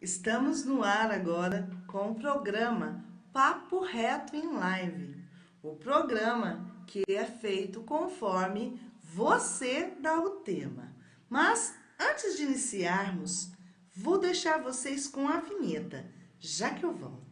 Estamos no ar agora com o programa Papo Reto em Live. O programa que é feito conforme você dá o tema. Mas antes de iniciarmos, vou deixar vocês com a vinheta, já que eu volto.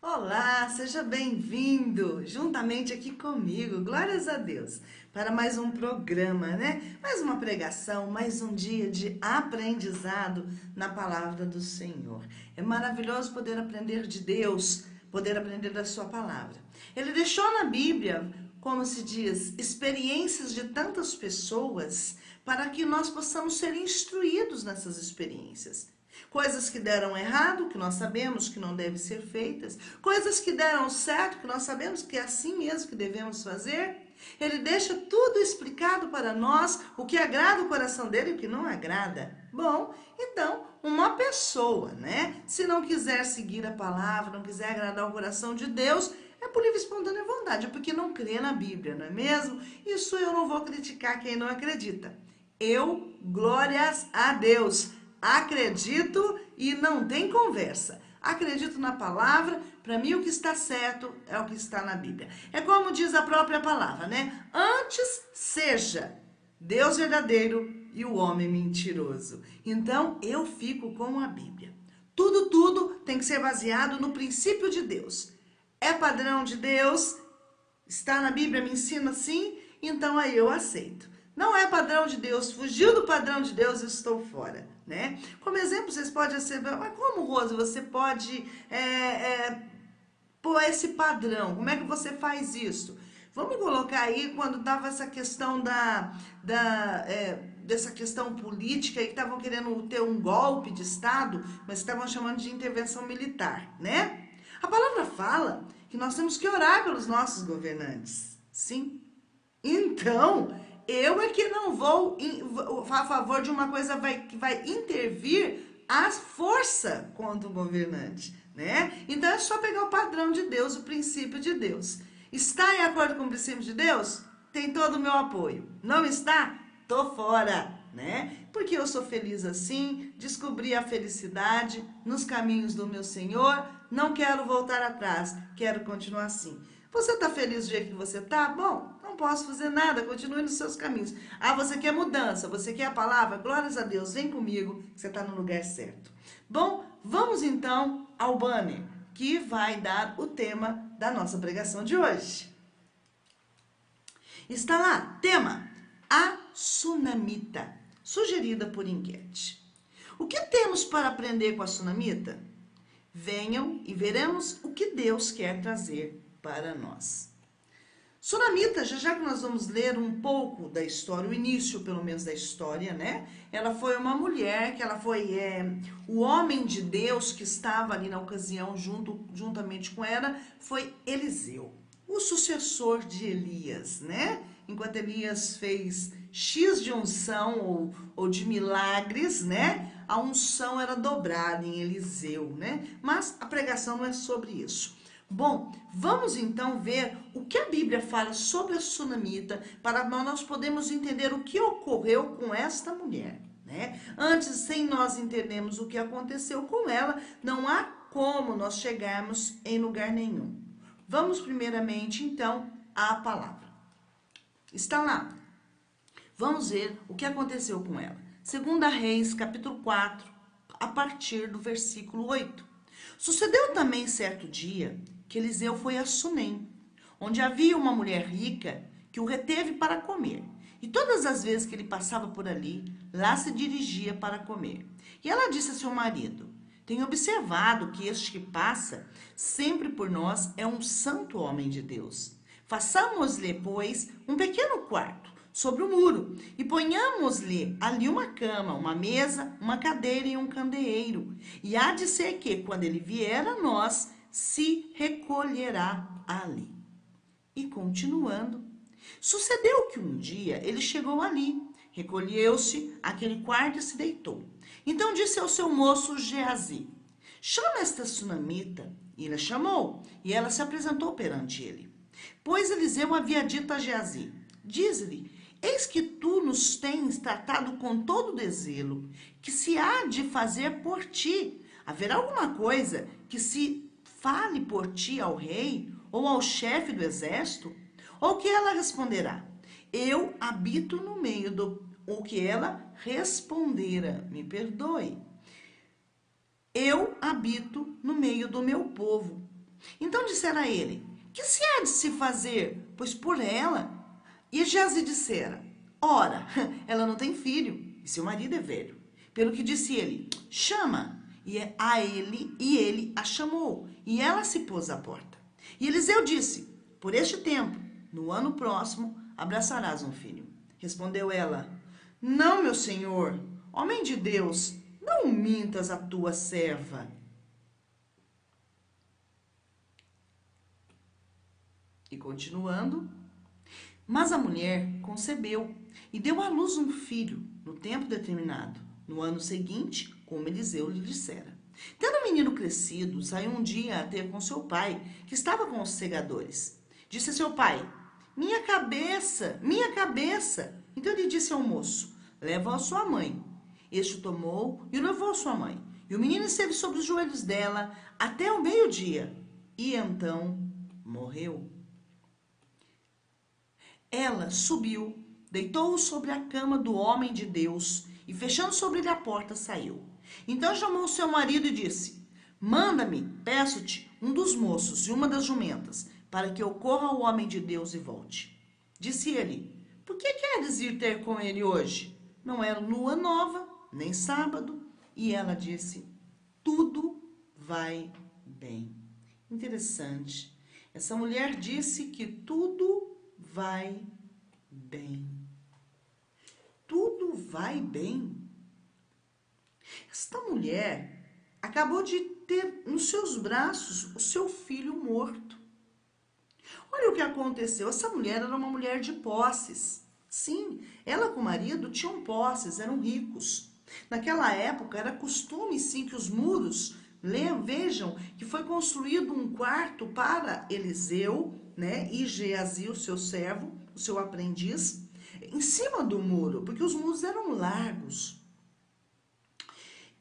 Olá, seja bem-vindo juntamente aqui comigo, glórias a Deus, para mais um programa, né? Mais uma pregação, mais um dia de aprendizado na palavra do Senhor. É maravilhoso poder aprender de Deus, poder aprender da sua palavra. Ele deixou na Bíblia, como se diz, experiências de tantas pessoas para que nós possamos ser instruídos nessas experiências. Coisas que deram errado, que nós sabemos que não devem ser feitas. Coisas que deram certo, que nós sabemos que é assim mesmo que devemos fazer. Ele deixa tudo explicado para nós, o que agrada o coração dele e o que não agrada. Bom, então, uma pessoa, né? Se não quiser seguir a palavra, não quiser agradar o coração de Deus, é por livre e espontânea vontade, porque não crê na Bíblia, não é mesmo? Isso eu não vou criticar quem não acredita. Eu, glórias a Deus, acredito e não tem conversa. Acredito na palavra, para mim o que está certo é o que está na Bíblia. É como diz a própria palavra, né? Antes seja Deus verdadeiro e o homem mentiroso. Então eu fico com a Bíblia. Tudo tem que ser baseado no princípio de Deus. É padrão de Deus, está na Bíblia, me ensina assim, então aí eu aceito. Não é padrão de Deus, fugiu do padrão de Deus, eu estou fora, né? Como exemplo, vocês podem ser, mas como, Rose, você pode pôr esse padrão? Como é que você faz isso? Vamos colocar aí quando estava essa questão dessa questão política e que estavam querendo ter um golpe de Estado, mas estavam chamando de intervenção militar, né? A palavra fala que nós temos que orar pelos nossos governantes, sim? Então, eu é que não vou a favor de uma coisa que vai intervir a força contra o governante, né? Então é só pegar o padrão de Deus, o princípio de Deus. Está em acordo com o princípio de Deus? Tem todo o meu apoio. Não está? Tô fora, né? Porque eu sou feliz assim, descobri a felicidade nos caminhos do meu Senhor, não quero voltar atrás, quero continuar assim. Você está feliz do jeito que você está? Bom, não posso fazer nada, continue nos seus caminhos. Ah, você quer mudança, você quer a palavra? Glórias a Deus, vem comigo, que você está no lugar certo. Bom, vamos então ao banner, que vai dar o tema da nossa pregação de hoje. Está lá, tema, a Sunamita, sugerida por enquete. O que temos para aprender com a Sunamita? Venham e veremos o que Deus quer trazer para nós. Sunamita, já que nós vamos ler um pouco da história, o início pelo menos da história, né? Ela foi uma mulher, que ela foi o homem de Deus que estava ali na ocasião juntamente com ela, foi Eliseu, o sucessor de Elias, né? Enquanto Elias fez X de unção ou de milagres, né? A unção era dobrada em Eliseu, né? Mas a pregação não é sobre isso. Bom, vamos então ver o que a Bíblia fala sobre a Sunamita, para nós podermos entender o que ocorreu com esta mulher, né? Antes, sem nós entendermos o que aconteceu com ela, não há como nós chegarmos em lugar nenhum. Vamos primeiramente, então, à palavra. Está lá. Vamos ver o que aconteceu com ela. 2 Reis, capítulo 4, a partir do versículo 8. Sucedeu também certo dia que Eliseu foi a Sunem, onde havia uma mulher rica que o reteve para comer. E todas as vezes que ele passava por ali, lá se dirigia para comer. E ela disse a seu marido: tenho observado que este que passa sempre por nós é um santo homem de Deus. Façamos-lhe, pois, um pequeno quarto sobre o muro e ponhamos-lhe ali uma cama, uma mesa, uma cadeira e um candeeiro. E há de ser que, quando ele vier a nós, se recolherá ali. E continuando, sucedeu que um dia ele chegou ali, recolheu-se àquele quarto e se deitou. Então disse ao seu moço Geazi: chama esta sunamita. E ele a chamou, e ela se apresentou perante ele. Pois Eliseu havia dito a Geazi: diz-lhe, eis que tu nos tens tratado com todo desvelo, que se há de fazer por ti? Haverá alguma coisa que se fale por ti ao rei ou ao chefe do exército? Ou que ela responderá: eu habito no meio do... Ou que ela respondera: me perdoe, eu habito no meio do meu povo. Então dissera a ele: que se há de se fazer, pois por ela? E Geazi dissera: ora, ela não tem filho, e seu marido é velho. Pelo que disse ele: chama. E ele a chamou, e ela se pôs à porta. E Eliseu disse: por este tempo, no ano próximo, abraçarás um filho. Respondeu ela: não, meu senhor, homem de Deus, não mintas a tua serva. E continuando, mas a mulher concebeu e deu à luz um filho no tempo determinado, no ano seguinte, como Eliseu lhe dissera. Tendo o menino crescido, saiu um dia a ter com seu pai, que estava com os segadores. Disse a seu pai: minha cabeça, minha cabeça. Então ele disse ao moço: leva-o à sua mãe. Este o tomou e o levou à sua mãe. E o menino esteve sobre os joelhos dela até o meio-dia. E então morreu. Ela subiu, deitou-o sobre a cama do homem de Deus e, fechando sobre ele a porta, saiu. Então chamou seu marido e disse: manda-me, peço-te, um dos moços e uma das jumentas, para que eu corra ao homem de Deus e volte. Disse ele: por que queres ir ter com ele hoje? Não era lua nova, nem sábado. E ela disse: tudo vai bem. Interessante. Essa mulher disse que tudo vai bem. Tudo vai bem. Esta mulher acabou de ter nos seus braços o seu filho morto. Olha o que aconteceu. Essa mulher era uma mulher de posses. Sim, ela com o marido tinham posses, eram ricos. Naquela época era costume, sim, que os muros, vejam que foi construído um quarto para Eliseu, né, e Geazi, o seu servo, o seu aprendiz, em cima do muro, porque os muros eram largos.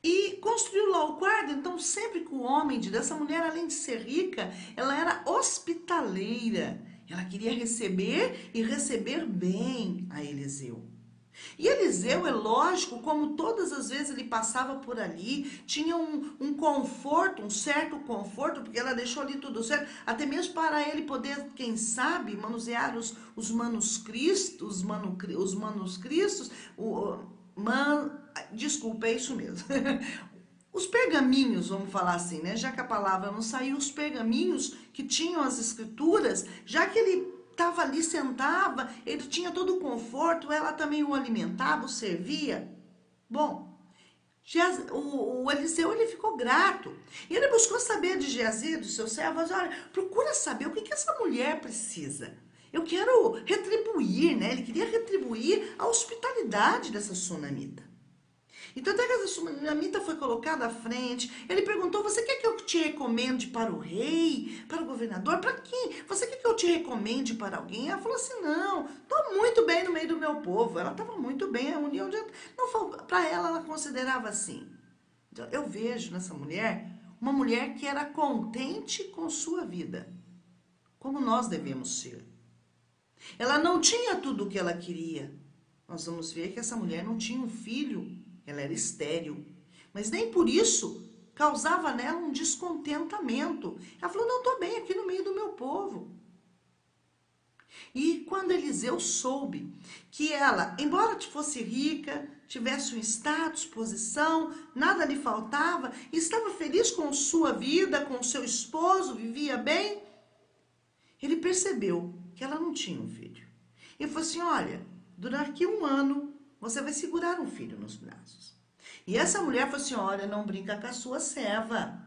E construiu lá o quarto, então sempre que o homem dessa mulher, além de ser rica, ela era hospitaleira. Ela queria receber e receber bem a Eliseu. E Eliseu, é lógico, como todas as vezes ele passava por ali, tinha um conforto, um certo conforto, porque ela deixou ali tudo certo, até mesmo para ele poder, quem sabe, manusear os manuscritos, desculpa, é isso mesmo. Os pergaminhos, vamos falar assim, né? Já que a palavra não saiu, os pergaminhos que tinham as escrituras, já que ele estava ali, sentava, ele tinha todo o conforto, ela também o alimentava, o servia. Bom, o Eliseu, ele ficou grato. E ele buscou saber de Geazi, dos seus servos: olha, procura saber o que essa mulher precisa. Eu quero retribuir, né? Ele queria retribuir a hospitalidade dessa sunamita. Então, até que essa sunamita foi colocada à frente, ele perguntou: você quer que eu te recomende para o rei, para o governador, para quem? Você quer que eu te recomende para alguém? Ela falou assim: não, estou muito bem no meio do meu povo. Ela estava muito bem, a união de... Não, para ela considerava assim. Então, eu vejo nessa mulher, uma mulher que era contente com sua vida, como nós devemos ser. Ela não tinha tudo o que ela queria. Nós vamos ver que essa mulher não tinha um filho, ela era estéril. Mas nem por isso causava nela um descontentamento. Ela falou: não, estou bem aqui no meio do meu povo. E quando Eliseu soube que ela, embora fosse rica, tivesse um status, posição, nada lhe faltava, estava feliz com sua vida, com seu esposo, vivia bem, ele percebeu que ela não tinha um filho. Ele falou assim, olha, durante um ano você vai segurar um filho nos braços. E essa mulher falou assim, olha, não brinca com a sua serva.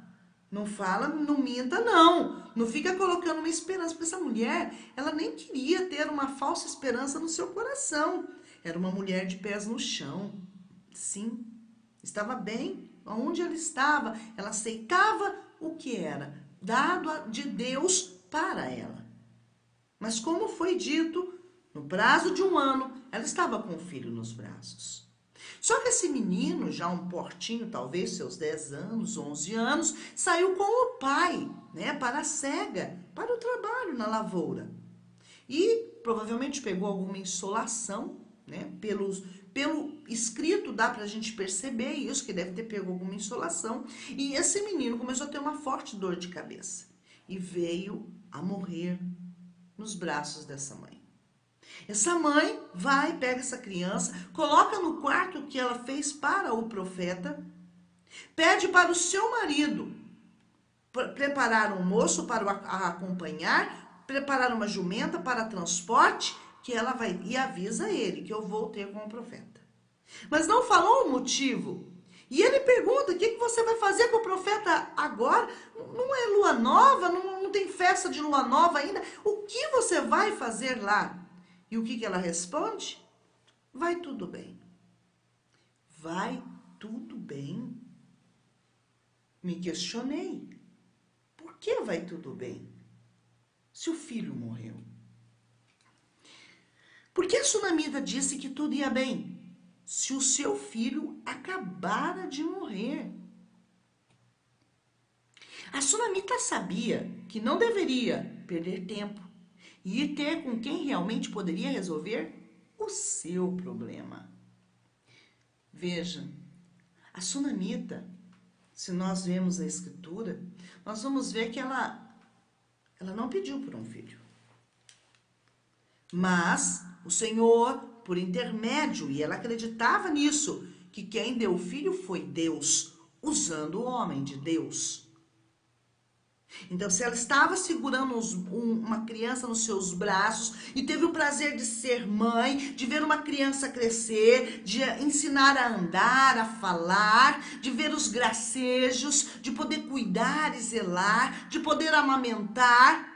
Não fala, não minta, não. Não fica colocando uma esperança. Porque essa mulher, ela nem queria ter uma falsa esperança no seu coração. Era uma mulher de pés no chão. Sim, estava bem onde ela estava. Ela aceitava o que era dado de Deus para ela. Mas como foi dito, no prazo de um ano, ela estava com o filho nos braços. Só que esse menino, já um portinho, talvez seus 10 anos, 11 anos, saiu com o pai, né, para a cega, para o trabalho na lavoura. E provavelmente pegou alguma insolação, né, pelo escrito dá para a gente perceber isso, que deve ter pego alguma insolação. E esse menino começou a ter uma forte dor de cabeça e veio a morrer nos braços dessa mãe. Essa mãe vai, pega essa criança, coloca no quarto que ela fez para o profeta, pede para o seu marido preparar um moço para a acompanhar, preparar uma jumenta para transporte, que ela vai e avisa ele que eu vou ter com o profeta. Mas não falou o motivo. E ele pergunta, o que você vai fazer com o profeta agora? Não é lua nova, não tem festa de lua nova ainda. O que você vai fazer lá? E o que ela responde? Vai tudo bem. Vai tudo bem. Me questionei. Por que vai tudo bem? Se o filho morreu. Por que a sunamita disse que tudo ia bem? Se o seu filho acabara de morrer. A sunamita sabia que não deveria perder tempo e ir ter com quem realmente poderia resolver o seu problema. Veja, a sunamita, se nós vemos a escritura, nós vamos ver que ela não pediu por um filho. Mas o Senhor, por intermédio, e ela acreditava nisso, que quem deu o filho foi Deus, usando o homem de Deus. Então, se ela estava segurando uma criança nos seus braços e teve o prazer de ser mãe, de ver uma criança crescer, de ensinar a andar, a falar, de ver os gracejos, de poder cuidar e zelar, de poder amamentar,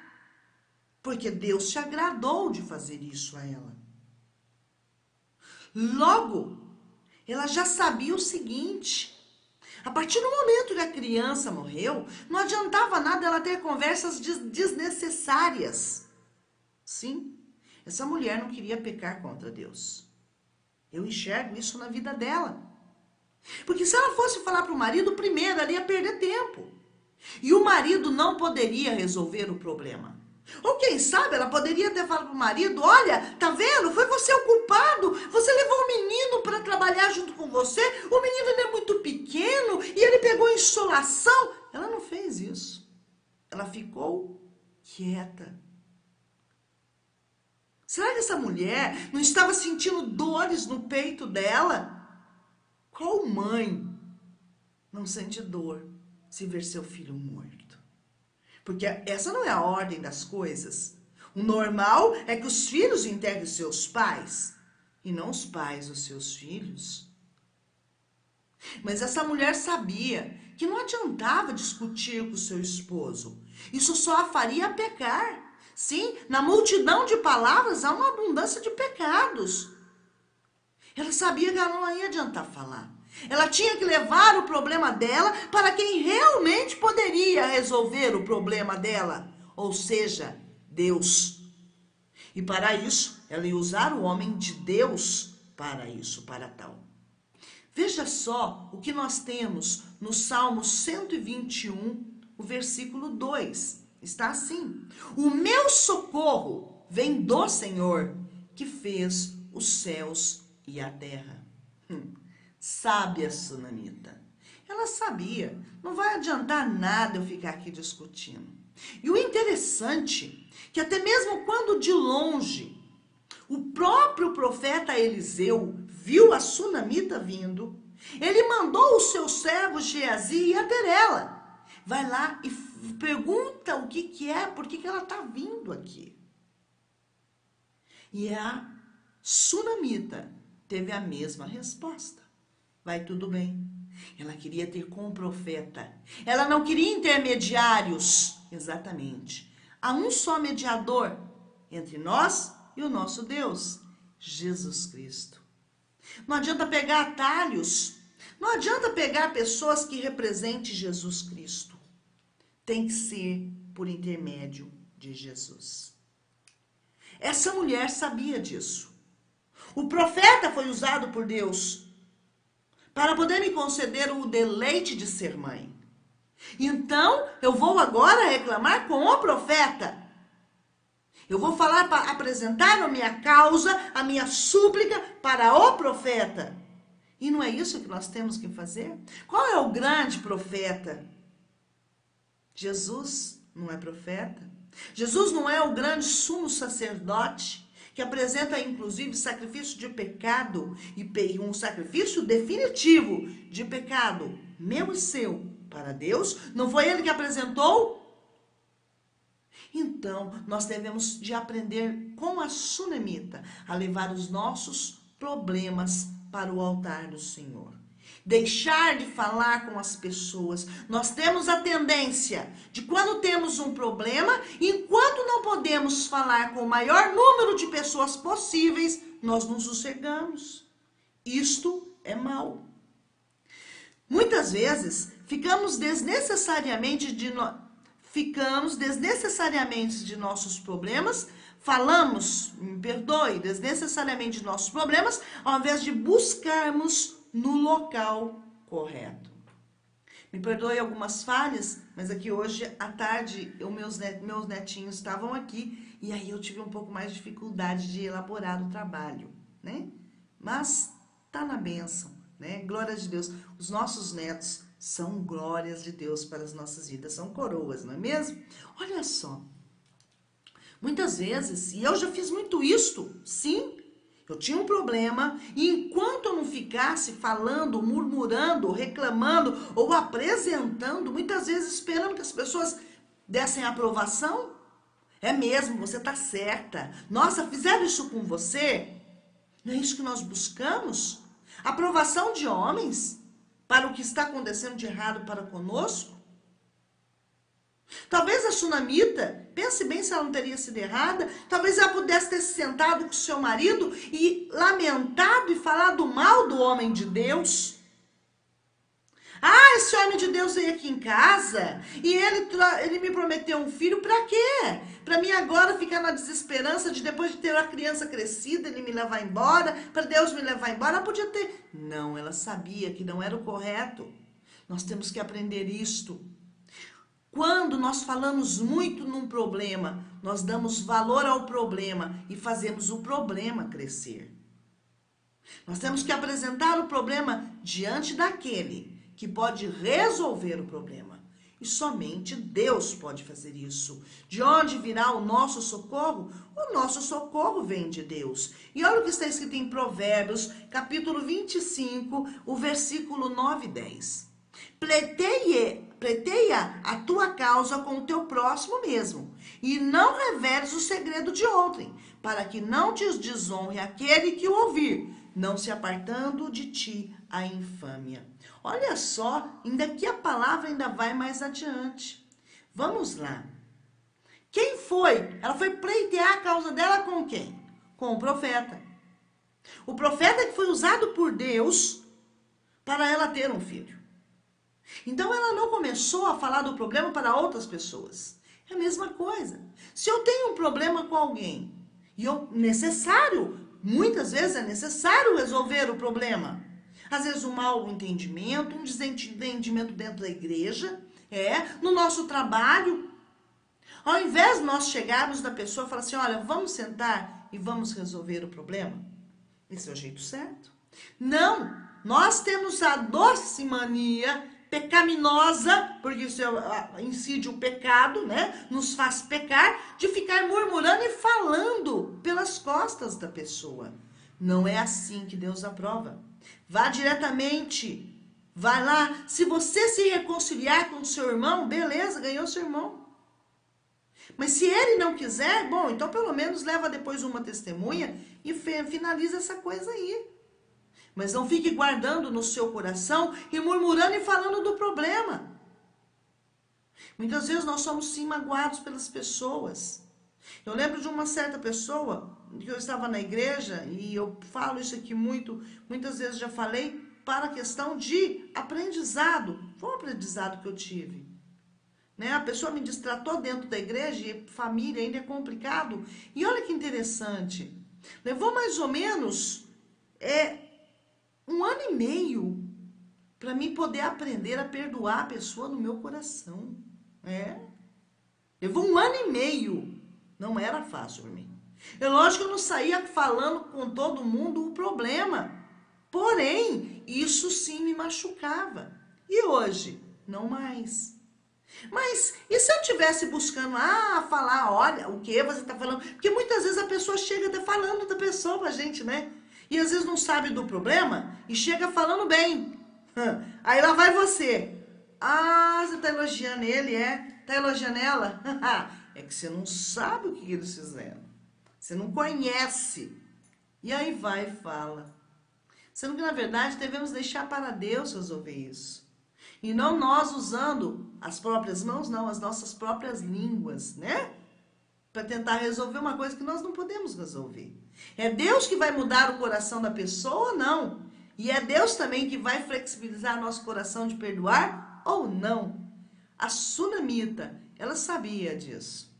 porque Deus se agradou de fazer isso a ela. Logo, ela já sabia o seguinte: a partir do momento que a criança morreu, não adiantava nada ela ter conversas desnecessárias. Sim, essa mulher não queria pecar contra Deus. Eu enxergo isso na vida dela. Porque se ela fosse falar para o marido, primeiro ela ia perder tempo. E o marido não poderia resolver o problema. Ou quem sabe ela poderia ter falado para o marido, olha, tá vendo? Foi você o culpado. Você levou o menino para trabalhar junto com você. O menino ainda é muito pequeno e ele pegou insolação. Ela não fez isso. Ela ficou quieta. Será que essa mulher não estava sentindo dores no peito dela? Qual mãe não sente dor se ver seu filho morto? Porque essa não é a ordem das coisas. O normal é que os filhos enterrem os seus pais e não os pais os seus filhos. Mas essa mulher sabia que não adiantava discutir com o seu esposo. Isso só a faria pecar. Sim, na multidão de palavras há uma abundância de pecados. Ela sabia que ela não ia adiantar falar. Ela tinha que levar o problema dela para quem realmente poderia resolver o problema dela, ou seja, Deus. E para isso, ela ia usar o homem de Deus para isso, para tal. Veja só o que nós temos no Salmo 121, o versículo 2. Está assim: o meu socorro vem do Senhor, que fez os céus e a terra. Sabe a sunamita. Ela sabia, não vai adiantar nada eu ficar aqui discutindo. E o interessante, que até mesmo quando de longe, o próprio profeta Eliseu viu a sunamita vindo, ele mandou o seu servo Geazi ir até ela. Vai lá e pergunta o que é, por que ela está vindo aqui. E a sunamita teve a mesma resposta. Vai tudo bem. Ela queria ter com o profeta. Ela não queria intermediários. Exatamente. Há um só mediador entre nós e o nosso Deus, Jesus Cristo. Não adianta pegar atalhos. Não adianta pegar pessoas que representem Jesus Cristo. Tem que ser por intermédio de Jesus. Essa mulher sabia disso. O profeta foi usado por Deus para poder me conceder o deleite de ser mãe. Então, eu vou agora reclamar com o profeta. Eu vou falar, para apresentar a minha causa, a minha súplica para o profeta. E não é isso que nós temos que fazer? Qual é o grande profeta? Jesus não é profeta? Jesus não é o grande sumo sacerdote que apresenta inclusive sacrifício de pecado e um sacrifício definitivo de pecado, meu e seu, para Deus? Não foi ele que apresentou? Então, nós devemos de aprender com a sunamita a levar os nossos problemas para o altar do Senhor. Deixar de falar com as pessoas. Nós temos a tendência de quando temos um problema, enquanto não podemos falar com o maior número de pessoas possíveis, nós nos sossegamos. Isto é mal. Muitas vezes ficamos desnecessariamente de nossos problemas, falamos, me perdoe, desnecessariamente de nossos problemas, ao invés de buscarmos no local correto. Me perdoe algumas falhas, mas aqui hoje à tarde meus netinhos estavam aqui e aí eu tive um pouco mais de dificuldade de elaborar o trabalho, né? Mas tá na bênção, né? Glória de Deus. Os nossos netos são glórias de Deus para as nossas vidas, são coroas, não é mesmo? Olha só, muitas vezes, e eu já fiz muito isto, sim, eu tinha um problema e enquanto eu não ficasse falando, murmurando, reclamando ou apresentando, muitas vezes esperando que as pessoas dessem aprovação, é mesmo, você está certa. Nossa, fizeram isso com você? Não é isso que nós buscamos? Aprovação de homens para o que está acontecendo de errado para conosco? Talvez a sunamita, pense bem se ela não teria sido errada, talvez ela pudesse ter se sentado com o seu marido e lamentado e falado mal do homem de Deus. Ah, esse homem de Deus veio aqui em casa e ele me prometeu um filho, para quê? Para mim agora ficar na desesperança de depois de ter a criança crescida, ele me levar embora, para Deus me levar embora, ela podia ter. Não, ela sabia que não era o correto. Nós temos que aprender isto. Quando nós falamos muito num problema, nós damos valor ao problema e fazemos o problema crescer. Nós temos que apresentar o problema diante daquele que pode resolver o problema. E somente Deus pode fazer isso. De onde virá o nosso socorro? O nosso socorro vem de Deus. E olha o que está escrito em Provérbios, capítulo 25, o versículo 9 e 10. Pleiteia a tua causa com o teu próximo mesmo, e não reveles o segredo de outrem, para que não te desonre aquele que o ouvir, não se apartando de ti a infâmia. Olha só, ainda que a palavra ainda vai mais adiante. Vamos lá. Quem foi? Ela foi pleitear a causa dela com quem? Com o profeta. O profeta que foi usado por Deus para ela ter um filho. Então ela não começou a falar do problema para outras pessoas. É a mesma coisa. Se eu tenho um problema com alguém e muitas vezes é necessário resolver o problema. Às vezes um mau entendimento, um desentendimento dentro da igreja, no nosso trabalho. Ao invés de nós chegarmos da pessoa e falar assim, olha, vamos sentar e vamos resolver o problema. Esse é o jeito certo. Não, nós temos a doce mania pecaminosa, porque isso incide o pecado, né? Nos faz pecar, de ficar murmurando e falando pelas costas da pessoa. Não é assim que Deus aprova. Vá diretamente, vai lá. Se você se reconciliar com o seu irmão, beleza, ganhou seu irmão. Mas se ele não quiser, bom, então pelo menos leva depois uma testemunha e finaliza essa coisa aí. Mas não fique guardando no seu coração e murmurando e falando do problema. Muitas vezes nós somos sim magoados pelas pessoas. Eu lembro de uma certa pessoa que eu estava na igreja, e eu falo isso aqui muitas vezes já falei, para a questão de aprendizado. Foi um aprendizado que eu tive. Né? A pessoa me destratou dentro da igreja, e família ainda é complicado. E olha que interessante. Levou mais ou menos 1 ano e meio para mim poder aprender a perdoar a pessoa no meu coração. Levou 1 ano e meio. Não era fácil para mim. Lógico que eu não saía falando com todo mundo o problema. Porém, isso sim me machucava. E hoje? Não mais. Mas, e se eu estivesse buscando, falar, olha, o que você está falando? Porque muitas vezes a pessoa chega até falando da pessoa pra gente, né? E às vezes não sabe do problema e chega falando bem. Aí lá vai você. Você tá elogiando ele, Tá elogiando ela? É que você não sabe o que eles fizeram. Você não conhece. E aí vai e fala. Sendo que, na verdade, devemos deixar para Deus resolver isso. E não nós usando as próprias mãos, não, as nossas próprias línguas, né? Para tentar resolver uma coisa que nós não podemos resolver. É Deus que vai mudar o coração da pessoa ou não? E é Deus também que vai flexibilizar nosso coração de perdoar ou não? A sunamita, ela sabia disso.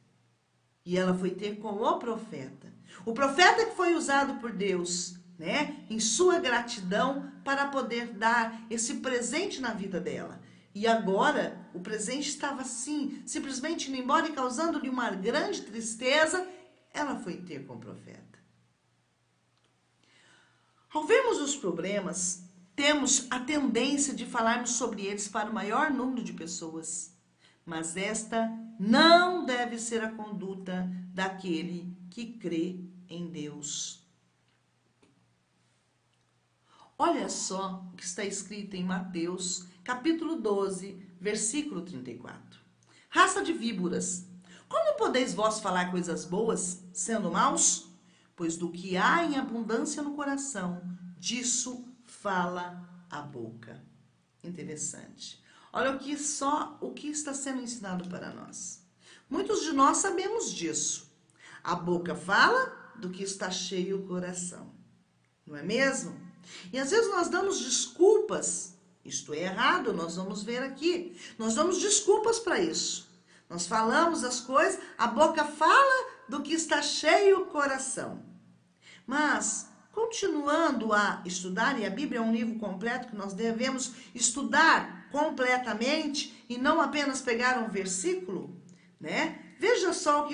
E ela foi ter com o profeta. O profeta que foi usado por Deus, né, em sua gratidão para poder dar esse presente na vida dela. E agora, o presente estava assim, simplesmente indo embora e causando-lhe uma grande tristeza. Ela foi ter com o profeta. Ao vermos os problemas, temos a tendência de falarmos sobre eles para o maior número de pessoas. Mas esta não deve ser a conduta daquele que crê em Deus. Olha só o que está escrito em Mateus, capítulo 12, versículo 34. Raça de víboras, como podeis vós falar coisas boas, sendo maus? Pois do que há em abundância no coração, disso fala a boca. Interessante. Olha o que está sendo ensinado para nós. Muitos de nós sabemos disso. A boca fala do que está cheio o coração. Não é mesmo? E às vezes nós damos desculpas. Isto é errado, nós vamos ver aqui. Nós damos desculpas para isso. Nós falamos as coisas, a boca fala do que está cheio o coração. Mas, continuando a estudar, e a Bíblia é um livro completo que nós devemos estudar completamente e não apenas pegar um versículo, né? Veja só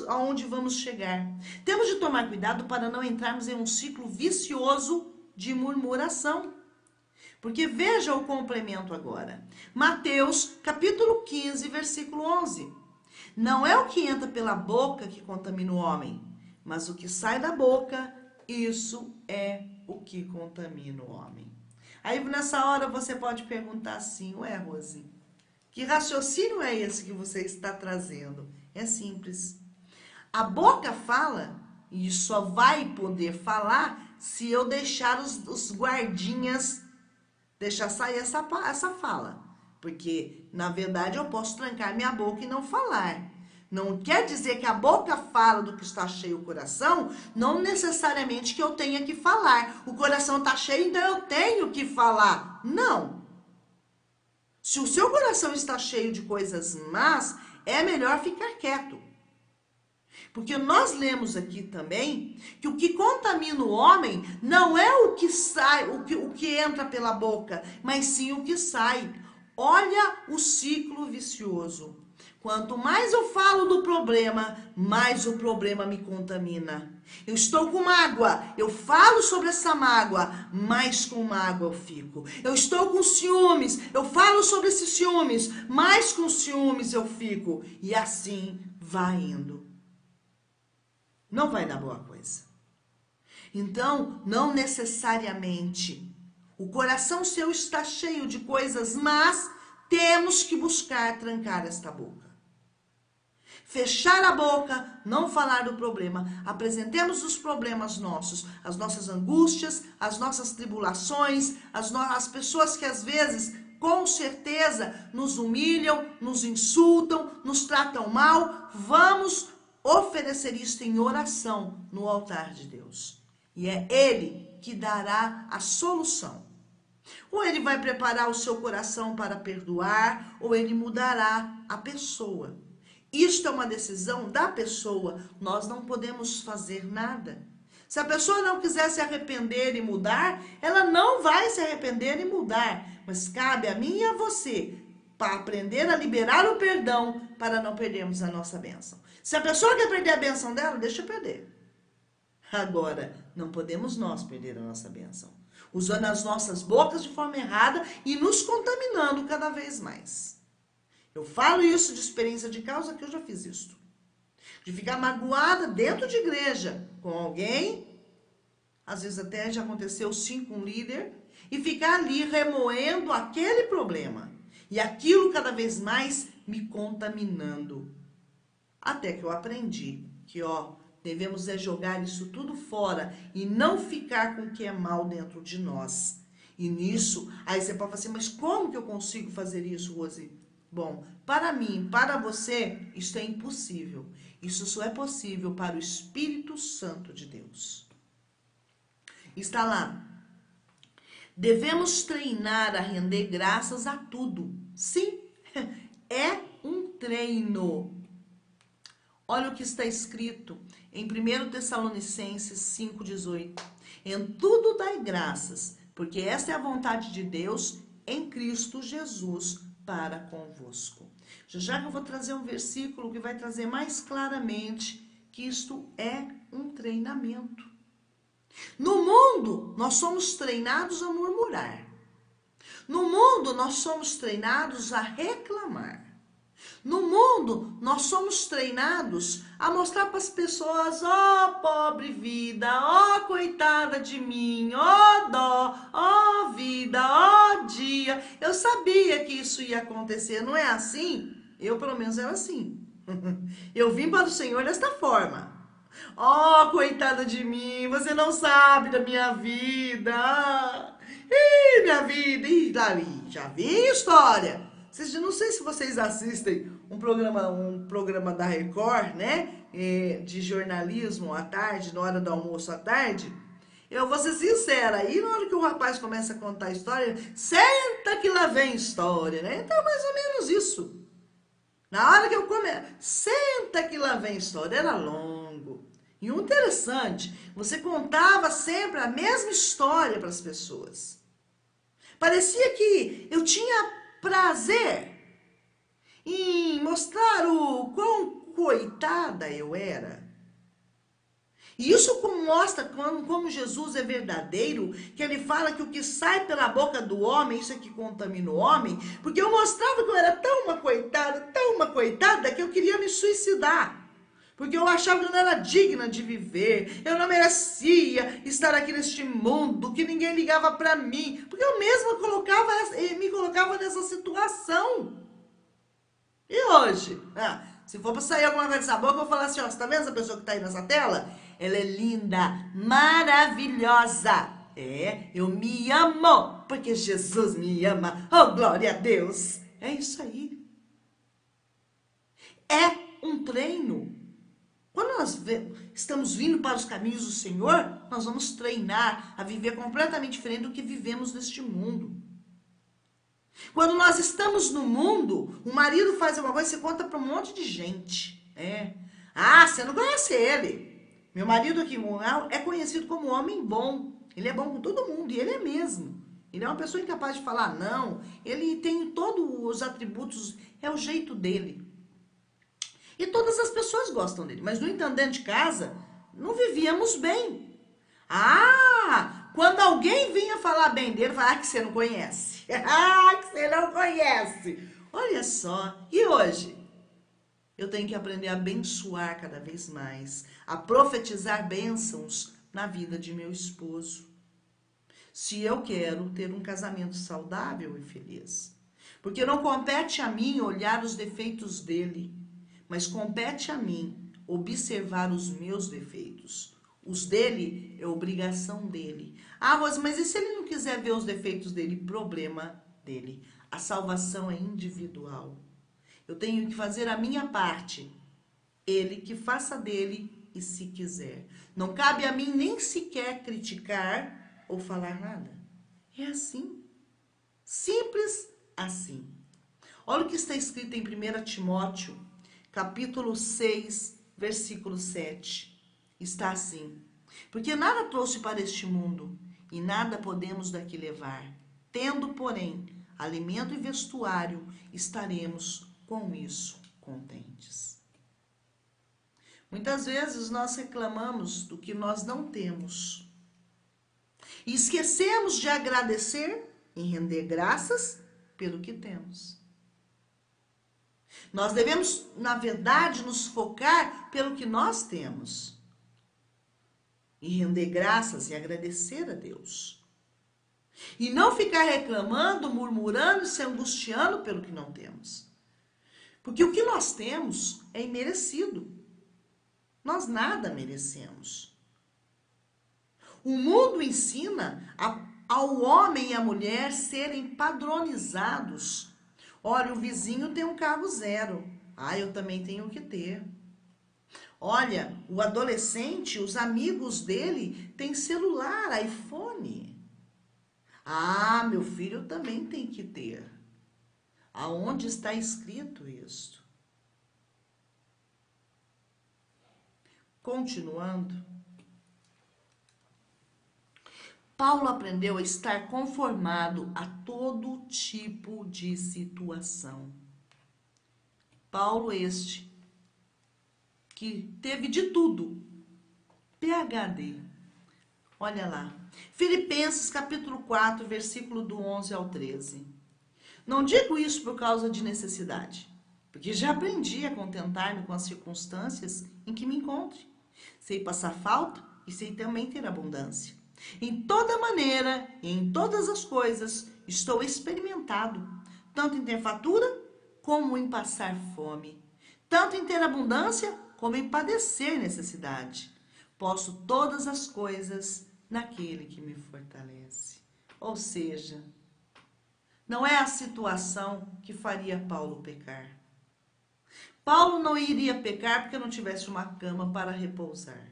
aonde vamos chegar. Temos de tomar cuidado para não entrarmos em um ciclo vicioso de murmuração. Porque veja o complemento agora. Mateus, capítulo 15, versículo 11. Não é o que entra pela boca que contamina o homem, mas o que sai da boca, isso é o que contamina o homem. Aí nessa hora você pode perguntar assim, ué, Rose, que raciocínio é esse que você está trazendo? É simples. A boca fala e só vai poder falar se eu deixar os guardinhas, deixar sair essa fala. Porque, na verdade, eu posso trancar minha boca e não falar. Não quer dizer que a boca fala do que está cheio o coração, não necessariamente que eu tenha que falar. O coração está cheio, então eu tenho que falar. Não. Se o seu coração está cheio de coisas más, é melhor ficar quieto. Porque nós lemos aqui também que o que contamina o homem não é o que sai, o que entra pela boca, mas sim o que sai. Olha o ciclo vicioso. Quanto mais eu falo do problema, mais o problema me contamina. Eu estou com mágoa, eu falo sobre essa mágoa, mais com mágoa eu fico. Eu estou com ciúmes, eu falo sobre esses ciúmes, mais com ciúmes eu fico. E assim vai indo. Não vai dar boa coisa. Então, não necessariamente o coração seu está cheio de coisas, mas temos que buscar trancar esta boca. Fechar a boca, não falar do problema. Apresentemos os problemas nossos, as nossas angústias, as nossas tribulações, as pessoas que às vezes, com certeza, nos humilham, nos insultam, nos tratam mal. Vamos oferecer isto em oração no altar de Deus. E é Ele que dará a solução. Ou Ele vai preparar o seu coração para perdoar, ou Ele mudará a pessoa. Isto é uma decisão da pessoa, nós não podemos fazer nada. Se a pessoa não quiser se arrepender e mudar, ela não vai se arrepender e mudar. Mas cabe a mim e a você para aprender a liberar o perdão para não perdermos a nossa bênção. Se a pessoa quer perder a bênção dela, deixa perder. Agora, não podemos nós perder a nossa bênção, usando as nossas bocas de forma errada e nos contaminando cada vez mais. Eu falo isso de experiência de causa, que eu já fiz isso. De ficar magoada dentro de igreja com alguém, às vezes até já aconteceu sim com um líder, e ficar ali remoendo aquele problema. E aquilo cada vez mais me contaminando. Até que eu aprendi que, devemos jogar isso tudo fora e não ficar com o que é mal dentro de nós. E nisso, aí você pode falar assim, mas como que eu consigo fazer isso, Rose? Bom, para mim, para você, isso é impossível. Isso só é possível para o Espírito Santo de Deus. Está lá. Devemos treinar a render graças a tudo. Sim, é um treino. Olha o que está escrito em 1 Tessalonicenses 5,18. Em tudo dai graças, porque esta é a vontade de Deus em Cristo Jesus para convosco. Já que eu vou trazer um versículo que vai trazer mais claramente que isto é um treinamento. No mundo, nós somos treinados a murmurar. No mundo, nós somos treinados a reclamar. No mundo, nós somos treinados a mostrar para as pessoas, pobre vida, coitada de mim, dó, vida, dia. Eu sabia que isso ia acontecer, não é assim? Eu, pelo menos, era assim. Eu vim para o Senhor desta forma. Coitada de mim, você não sabe da minha vida. Minha vida, já vi história. Não sei se vocês assistem um programa da Record, né? De jornalismo à tarde, na hora do almoço à tarde. Eu vou ser sincera, aí na hora que o rapaz começa a contar a história, senta que lá vem história, né? Então, mais ou menos isso. Na hora que eu começo, senta que lá vem história, era longo. E o interessante, você contava sempre a mesma história para as pessoas. Parecia que eu tinha prazer em mostrar o quão coitada eu era. E isso mostra como Jesus é verdadeiro, que ele fala que o que sai pela boca do homem, isso é que contamina o homem, porque eu mostrava que eu era tão uma coitada, que eu queria me suicidar. Porque eu achava que eu não era digna de viver, eu não merecia estar aqui neste mundo, que ninguém ligava para mim, porque eu mesma me colocava nessa situação. E hoje? Se for para sair alguma coisa dessa boca, eu vou falar assim, você tá vendo essa pessoa que tá aí nessa tela? Ela é linda, maravilhosa. Eu me amo, porque Jesus me ama. Oh, glória a Deus. É isso aí. É um treino. Quando nós estamos vindo para os caminhos do Senhor, nós vamos treinar a viver completamente diferente do que vivemos neste mundo. Quando nós estamos no mundo, o marido faz alguma coisa e você conta para um monte de gente. Você não conhece ele. Meu marido aqui é conhecido como homem bom. Ele é bom com todo mundo, e ele é mesmo. Ele é uma pessoa incapaz de falar não. Ele tem todos os atributos, é o jeito dele. E todas as pessoas gostam dele. Mas, no entanto, dentro de casa, não vivíamos bem. Ah, quando alguém vinha falar bem dele, falava que você não conhece. Ah, que você não conhece. Olha só. E hoje? Eu tenho que aprender a abençoar cada vez mais, a profetizar bênçãos na vida de meu esposo. Se eu quero ter um casamento saudável e feliz. Porque não compete a mim olhar os defeitos dele, mas compete a mim observar os meus defeitos. Os dele é obrigação dele. Ah, Rosa, mas e se ele não quiser ver os defeitos dele? Problema dele. A salvação é individual. Eu tenho que fazer a minha parte. Ele que faça dele e se quiser. Não cabe a mim nem sequer criticar ou falar nada. É assim. Simples assim. Olha o que está escrito em 1 Timóteo, capítulo 6, versículo 7. Está assim: porque nada trouxe para este mundo, e nada podemos daqui levar. Tendo, porém, alimento e vestuário, estaremos com isso contentes. Muitas vezes nós reclamamos do que nós não temos. E esquecemos de agradecer e render graças pelo que temos. Nós devemos, na verdade, nos focar pelo que nós temos. E render graças e agradecer a Deus. E não ficar reclamando, murmurando e se angustiando pelo que não temos. Porque o que nós temos é imerecido. Nós nada merecemos. O mundo ensina ao homem e à mulher serem padronizados. Olha, o vizinho tem um carro zero. Ah, eu também tenho que ter. Olha, o adolescente, os amigos dele têm celular, iPhone. Ah, meu filho também tem que ter. Aonde está escrito isso? Continuando, Paulo aprendeu a estar conformado a todo tipo de situação. Paulo este, que teve de tudo, PhD. Olha lá, Filipenses capítulo 4, versículo do 11 ao 13. Não digo isso por causa de necessidade, porque já aprendi a contentar-me com as circunstâncias em que me encontre. Sei passar falta e sei também ter abundância. Em toda maneira e em todas as coisas estou experimentado, tanto em ter fartura como em passar fome, tanto em ter abundância como em padecer necessidade. Posso todas as coisas naquele que me fortalece. Ou seja, não é a situação que faria Paulo pecar. Paulo não iria pecar porque não tivesse uma cama para repousar.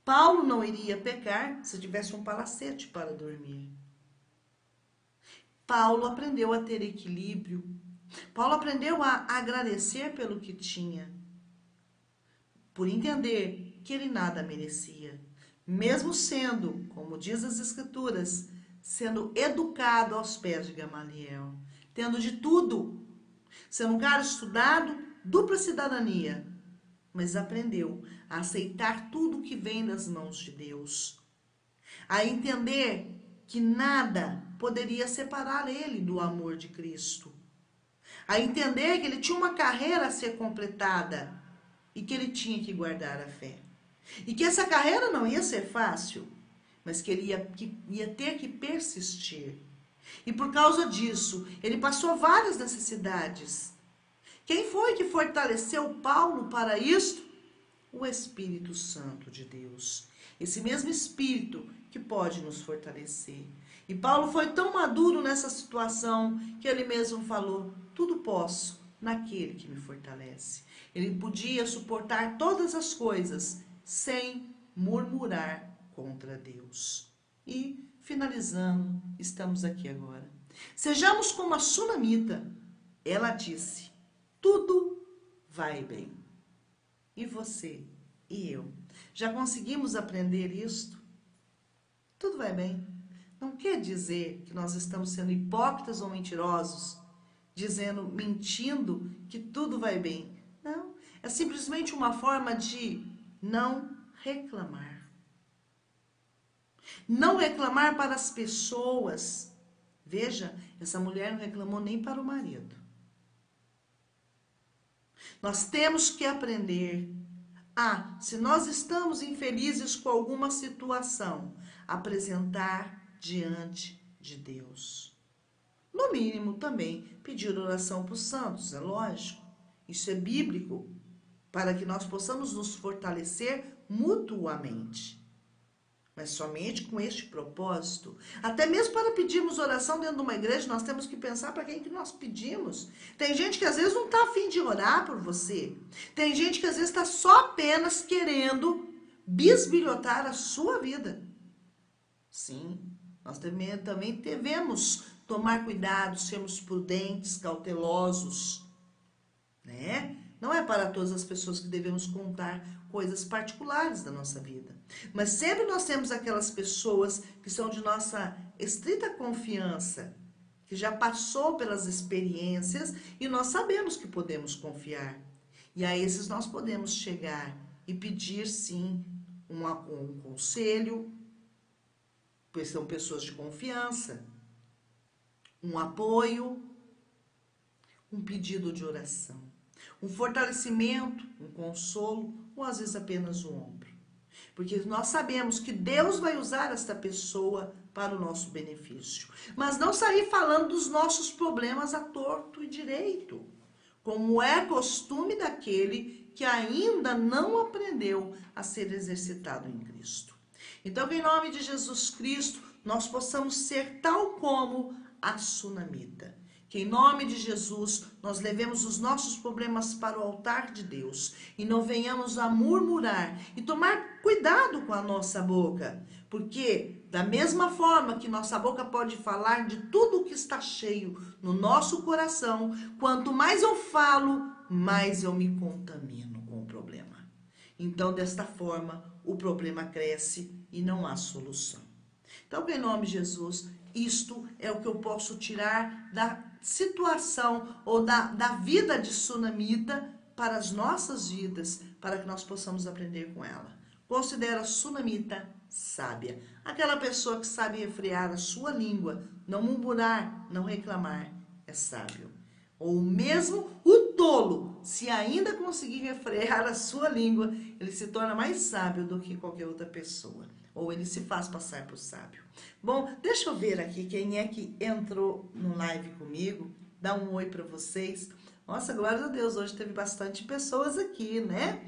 Paulo não iria pecar se tivesse um palacete para dormir. Paulo aprendeu a ter equilíbrio. Paulo aprendeu a agradecer pelo que tinha, por entender que ele nada merecia. Mesmo sendo, como diz as Escrituras, sendo educado aos pés de Gamaliel, tendo de tudo, sendo um cara estudado, dupla cidadania, mas aprendeu a aceitar tudo que vem das mãos de Deus, a entender que nada poderia separar ele do amor de Cristo, a entender que ele tinha uma carreira a ser completada e que ele tinha que guardar a fé. E que essa carreira não ia ser fácil, mas que ele ia ter que persistir. E por causa disso, ele passou várias necessidades. Quem foi que fortaleceu Paulo para isto? O Espírito Santo de Deus. Esse mesmo Espírito que pode nos fortalecer. E Paulo foi tão maduro nessa situação que ele mesmo falou: tudo posso naquele que me fortalece. Ele podia suportar todas as coisas sem murmurar contra Deus. E, finalizando, estamos aqui agora. Sejamos como a sunamita. Ela disse: tudo vai bem. E você e eu? Já conseguimos aprender isto? Tudo vai bem. Não quer dizer que nós estamos sendo hipócritas ou mentirosos, mentindo que tudo tudo vai bem. Não, é simplesmente uma forma de não reclamar. Não reclamar para as pessoas. Veja, essa mulher não reclamou nem para o marido. Nós temos que aprender a, se nós estamos infelizes com alguma situação, apresentar diante de Deus. No mínimo também pedir oração para os santos, é lógico. Isso é bíblico, para que nós possamos nos fortalecer mutuamente. Mas somente com este propósito. Até mesmo para pedirmos oração dentro de uma igreja, nós temos que pensar para quem que nós pedimos. Tem gente que às vezes não está a fim de orar por você. Tem gente que às vezes está só apenas querendo bisbilhotar a sua vida. Sim, nós também devemos tomar cuidado, sermos prudentes, cautelosos, né? Não é para todas as pessoas que devemos contar coisas particulares da nossa vida. Mas sempre nós temos aquelas pessoas que são de nossa estrita confiança, que já passou pelas experiências e nós sabemos que podemos confiar. E a esses nós podemos chegar e pedir, sim, um conselho, pois são pessoas de confiança, um apoio, um pedido de oração, um fortalecimento, um consolo, ou às vezes apenas um ombro. Porque nós sabemos que Deus vai usar esta pessoa para o nosso benefício. Mas não sair falando dos nossos problemas a torto e direito, como é costume daquele que ainda não aprendeu a ser exercitado em Cristo. Então, que em nome de Jesus Cristo, nós possamos ser tal como a sunamita. Que em nome de Jesus, nós levemos os nossos problemas para o altar de Deus e não venhamos a murmurar e tomar cuidado com a nossa boca. Porque da mesma forma que nossa boca pode falar de tudo o que está cheio no nosso coração, quanto mais eu falo, mais eu me contamino com o problema. Então, desta forma, o problema cresce e não há solução. Então, em nome de Jesus, isto é o que eu posso tirar da situação ou da vida de sunamita para as nossas vidas, para que nós possamos aprender com ela. Considero a sunamita sábia, aquela pessoa que sabe refrear a sua língua, não murmurar, não reclamar, é sábio. Ou mesmo o tolo, se ainda conseguir refrear a sua língua, ele se torna mais sábio do que qualquer outra pessoa. Ou ele se faz passar por sábio. Bom, deixa eu ver aqui quem é que entrou no live comigo. Dá um oi para vocês. Nossa, glória a Deus, hoje teve bastante pessoas aqui, né?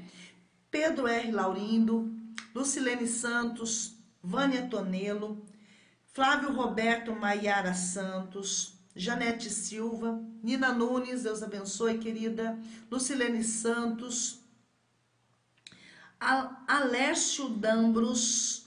Pedro R. Laurindo, Lucilene Santos, Vânia Tonelo, Flávio Roberto Maiara Santos, Janete Silva, Nina Nunes, Deus abençoe, querida, Lucilene Santos, Alércio Dambros,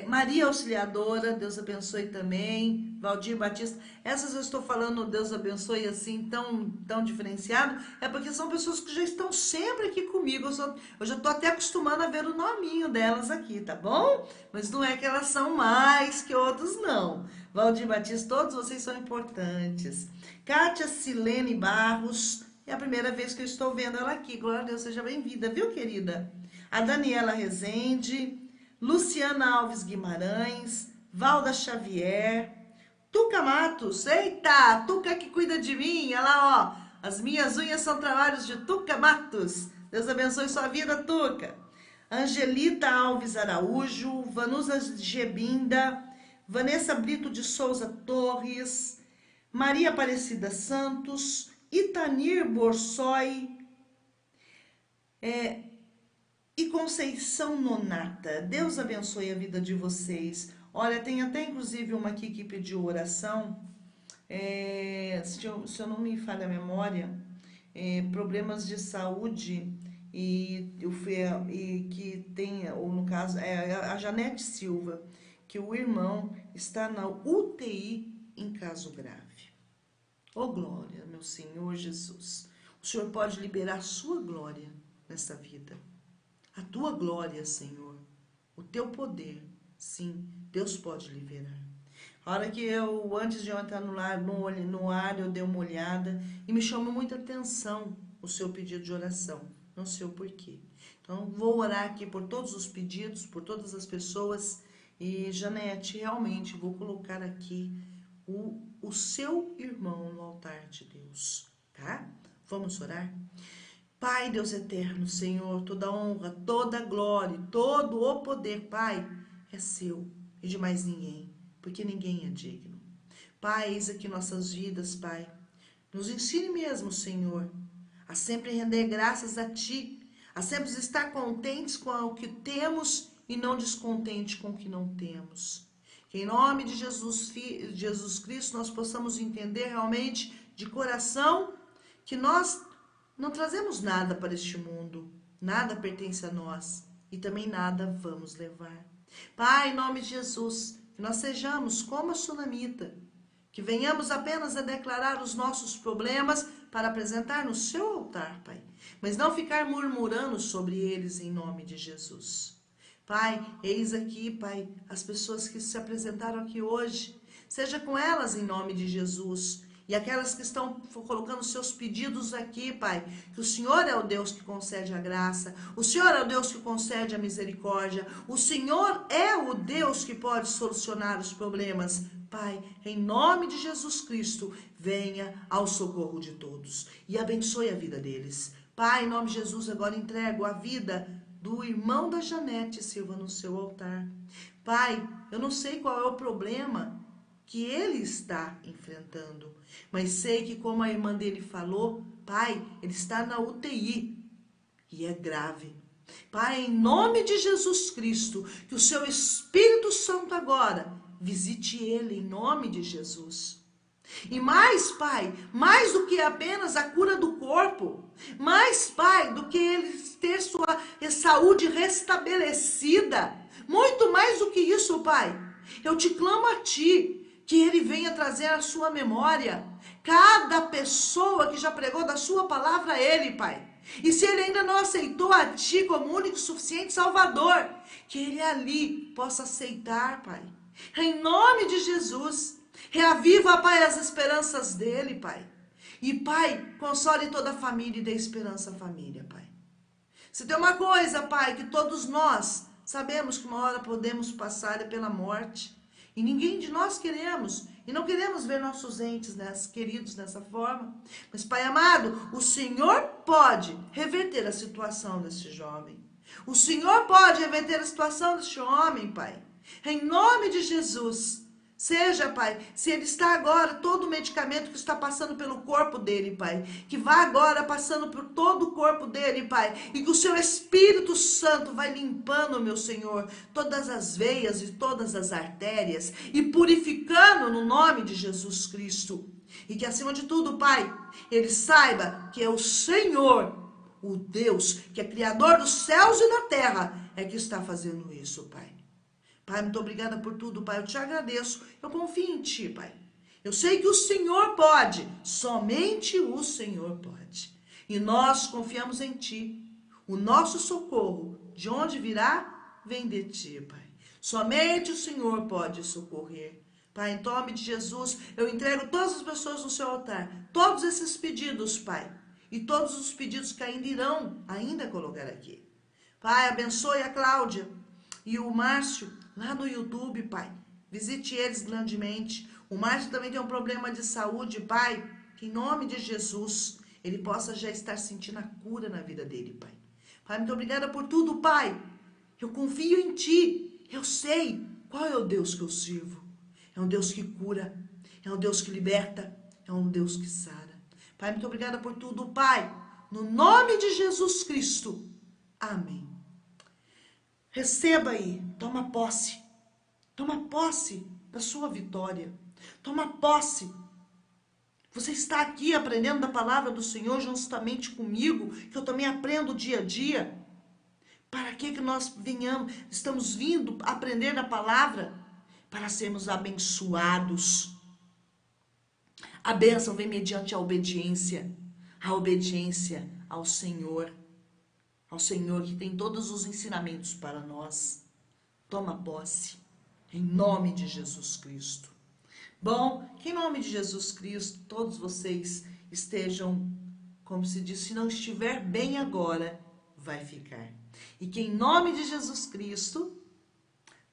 Maria Auxiliadora, Deus abençoe também, Valdir Batista, essas eu estou falando, Deus abençoe assim, tão diferenciado, é porque são pessoas que já estão sempre aqui comigo, eu já estou até acostumando a ver o nominho delas aqui, tá bom? Mas não é que elas são mais que outros, não. Valdir Batista, todos vocês são importantes. Kátia Silene Barros, é a primeira vez que eu estou vendo ela aqui, glória a Deus, seja bem-vinda, viu, querida? A Daniela Rezende, Luciana Alves Guimarães, Valda Xavier, Tuca Matos, eita, Tuca que cuida de mim, olha lá, ó, as minhas unhas são trabalhos de Tuca Matos, Deus abençoe sua vida, Tuca. Angelita Alves Araújo, Vanusa Gebinda, Vanessa Brito de Souza Torres, Maria Aparecida Santos, Itanir Borsoi, e Conceição Nonata. Deus abençoe a vida de vocês. Olha, tem até inclusive uma aqui que pediu oração. Se eu não me falha a memória, problemas de saúde e que tem, ou no caso, a Janete Silva, que o irmão está na UTI em caso grave. Oh, glória, meu Senhor Jesus. O Senhor pode liberar a sua glória nessa vida. A tua glória, Senhor, o teu poder, sim, Deus pode liberar. A hora que antes de eu entrar no ar, eu dei uma olhada e me chamou muita atenção o seu pedido de oração. Não sei o porquê. Então, vou orar aqui por todos os pedidos, por todas as pessoas. E, Janete, realmente vou colocar aqui o seu irmão no altar de Deus, tá? Vamos orar? Pai, Deus eterno, Senhor, toda honra, toda glória, todo o poder, Pai, é seu e de mais ninguém, porque ninguém é digno. Pai, eis aqui nossas vidas, Pai. Nos ensine mesmo, Senhor, a sempre render graças a Ti, a sempre estar contentes com o que temos e não descontentes com o que não temos. Que em nome de Jesus Cristo nós possamos entender realmente de coração que nós não trazemos nada para este mundo, nada pertence a nós e também nada vamos levar. Pai, em nome de Jesus, que nós sejamos como a sunamita, que venhamos apenas a declarar os nossos problemas para apresentar no seu altar, Pai, mas não ficar murmurando sobre eles em nome de Jesus. Pai, eis aqui, Pai, as pessoas que se apresentaram aqui hoje, seja com elas em nome de Jesus. E aquelas que estão colocando seus pedidos aqui, Pai, que o Senhor é o Deus que concede a graça, o Senhor é o Deus que concede a misericórdia, o Senhor é o Deus que pode solucionar os problemas. Pai, em nome de Jesus Cristo, venha ao socorro de todos e abençoe a vida deles. Pai, em nome de Jesus, agora entrego a vida do irmão da Janete Silva no seu altar. Pai, eu não sei qual é o problema que ele está enfrentando, mas sei que, como a irmã dele falou, Pai, ele está na UTI e é grave. Pai, em nome de Jesus Cristo, que o seu Espírito Santo agora visite ele em nome de Jesus. E mais, Pai, mais do que apenas a cura do corpo, mais, Pai, do que ele ter sua saúde restabelecida, muito mais do que isso, Pai, eu te clamo a Ti, que ele venha trazer à sua memória cada pessoa que já pregou da sua palavra a ele, Pai. E se ele ainda não aceitou a Ti como único e suficiente Salvador, que ele ali possa aceitar, Pai. Em nome de Jesus, reaviva, Pai, as esperanças dele, Pai. E, Pai, console toda a família e dê esperança à família, Pai. Se tem uma coisa, Pai, que todos nós sabemos que uma hora podemos passar é pela morte. E ninguém de nós queremos, e não queremos ver nossos entes queridos dessa forma. Mas, Pai amado, o Senhor pode reverter a situação desse jovem. O Senhor pode reverter a situação deste homem, Pai. Em nome de Jesus, seja, Pai, se ele está agora, todo o medicamento que está passando pelo corpo dele, Pai, que vá agora passando por todo o corpo dele, Pai, e que o seu Espírito Santo vai limpando, meu Senhor, todas as veias e todas as artérias, e purificando no nome de Jesus Cristo. E que, acima de tudo, Pai, ele saiba que é o Senhor, o Deus, que é Criador dos céus e da terra, é que está fazendo isso, Pai. Pai, muito obrigada por tudo, Pai. Eu te agradeço. Eu confio em Ti, Pai. Eu sei que o Senhor pode. Somente o Senhor pode. E nós confiamos em Ti. O nosso socorro, de onde virá, vem de Ti, Pai. Somente o Senhor pode socorrer. Pai, em nome de Jesus, eu entrego todas as pessoas no seu altar. Todos esses pedidos, Pai. E todos os pedidos que ainda irão colocar aqui. Pai, abençoe a Cláudia e o Márcio lá no YouTube, Pai. Visite eles grandemente. O Márcio também tem um problema de saúde, Pai. Que em nome de Jesus, ele possa já estar sentindo a cura na vida dele, Pai. Pai, muito obrigada por tudo, Pai. Eu confio em Ti. Eu sei qual é o Deus que eu sirvo. É um Deus que cura. É um Deus que liberta. É um Deus que sara. Pai, muito obrigada por tudo, Pai. No nome de Jesus Cristo. Amém. Receba aí, toma posse da sua vitória, toma posse. Você está aqui aprendendo da palavra do Senhor justamente comigo, que eu também aprendo dia a dia. Para que nós estamos vindo aprender da palavra? Para sermos abençoados. A bênção vem mediante a obediência ao Senhor. Ao Senhor que tem todos os ensinamentos para nós. Toma posse, em nome de Jesus Cristo. Bom, que em nome de Jesus Cristo todos vocês estejam como se diz, se não estiver bem agora, vai ficar. E que em nome de Jesus Cristo,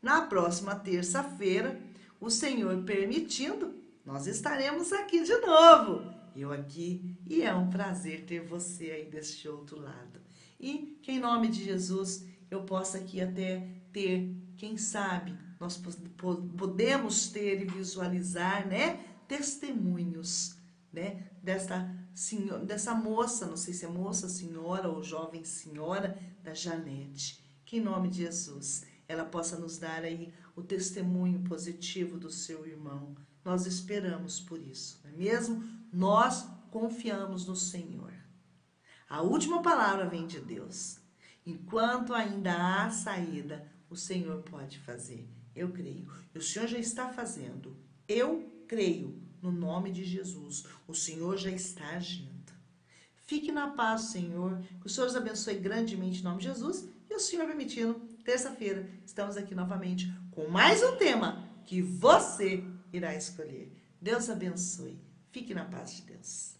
na próxima terça-feira, o Senhor permitindo, nós estaremos aqui de novo. Eu aqui, e é um prazer ter você aí deste outro lado. E que em nome de Jesus eu possa aqui até ter, quem sabe, nós podemos ter e visualizar, né, testemunhos, né, dessa moça, não sei se é moça, senhora ou jovem senhora, da Janete. Que em nome de Jesus ela possa nos dar aí o testemunho positivo do seu irmão. Nós esperamos por isso, não é mesmo? Nós confiamos no Senhor. A última palavra vem de Deus. Enquanto ainda há saída, o Senhor pode fazer. Eu creio. E o Senhor já está fazendo. Eu creio no nome de Jesus. O Senhor já está agindo. Fique na paz, Senhor. Que o Senhor os abençoe grandemente em nome de Jesus. E o Senhor permitindo, terça-feira, estamos aqui novamente com mais um tema que você irá escolher. Deus abençoe. Fique na paz de Deus.